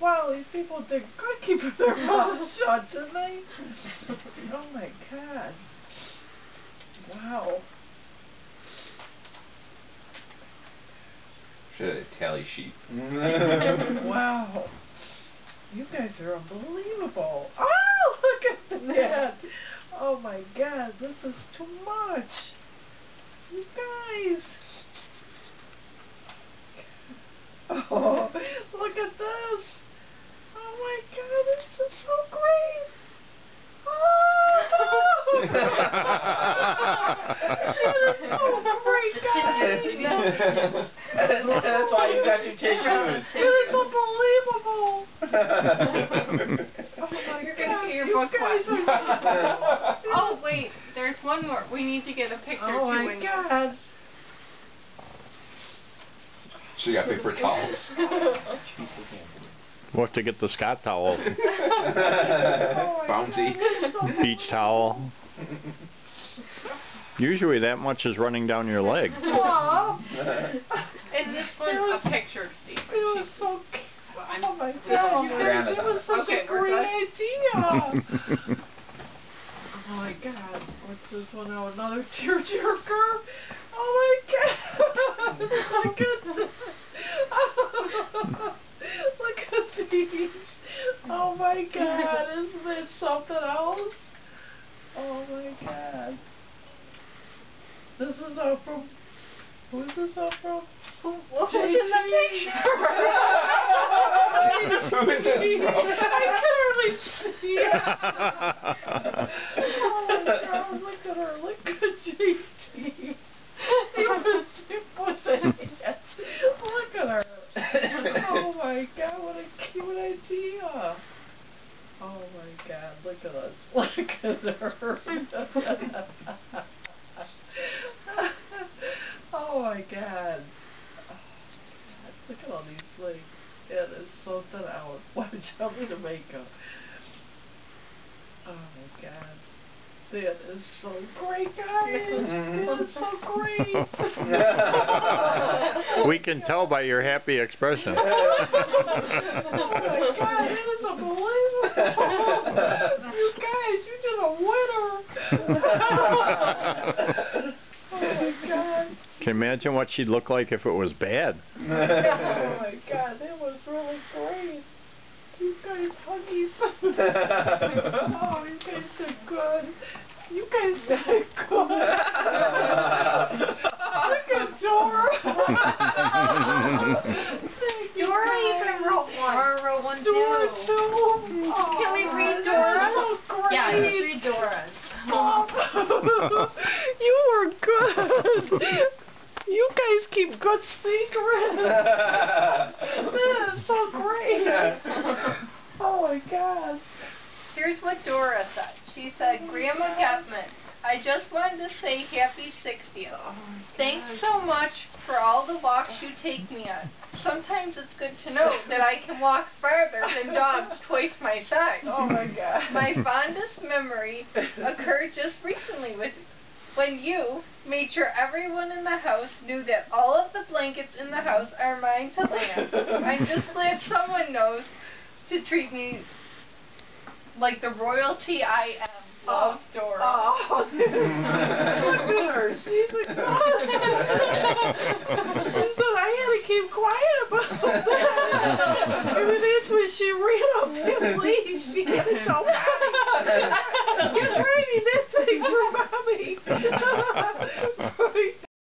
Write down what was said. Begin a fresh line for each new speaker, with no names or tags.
Wow, these people did good keeping their mouths shut, didn't they? Oh my God. Wow.
Should have a tally sheet.
Wow. You guys are unbelievable. Oh, look at that. Oh my God, this is too much. You guys. Oh, look at this. Oh my God, this is so great. Oh, that is so great, guys.
That's why you got your tissues.
That is unbelievable. Oh my
You're
God,
gonna get your
you
book
guys
one.
are
Oh wait, there's one more. We need to get a picture too.
Oh my God.
She got paper towels.
We'll have to get the Scott towel.
Bouncy.
Beach towel. Usually that much is running down your leg.
And this one's a picture of Steve.
It was so cute. Oh my God, you guys,
Grandma's
it was
on
such a great idea. Oh my God, what's this one? Oh, another tearjerker. Oh my God. Look at this. Look at these. Oh my God, isn't it something else? Oh my God. This is all from, who is this all from?
What was
JT.
in the picture?
Who is this from?
I can hardly see it. Oh my God, look at her. Look at JT. Look at her. Oh my God, what a cute idea. Oh my God, look at us. Look at her. Oh my God. Look at all these things. It is something else. Watch out for the makeup. Oh my God. That is so great, guys. That's so great.
We can tell by your happy expression.
Oh my God, it is unbelievable. You guys, you did a winner. Oh my God.
Can you imagine what she'd look like if it was bad?
Oh my God, that was really great. You guys huggies. Oh, you guys did good. You guys did good. Look at Dora. Thank you,
Dora
guys.
even wrote one. Dora wrote one too.
Dora too. Oh,
Can we read
that
Dora's?
was great.
Yeah, just read Dora's.
You were good. You guys keep good secrets. That is so great. Oh my God.
Here's what Dora said. She said, Grandma Gepman, I just wanted to say happy 60th.
Oh
Thanks so much for all the walks you take me on. Sometimes it's good to know that I can walk farther than dogs twice my size.
Oh my God.
My fondest memory occurred just recently when you made sure everyone in the house knew that all of the blankets in the house are mine to land. I'm just glad someone knows to treat me like the royalty I am. Love, Dora.
Oh, look at her. She's exhausted. She said I had to keep quiet about that. And eventually she ran up to leave. She had to tell Mommy. Get ready, this thing's for Mommy.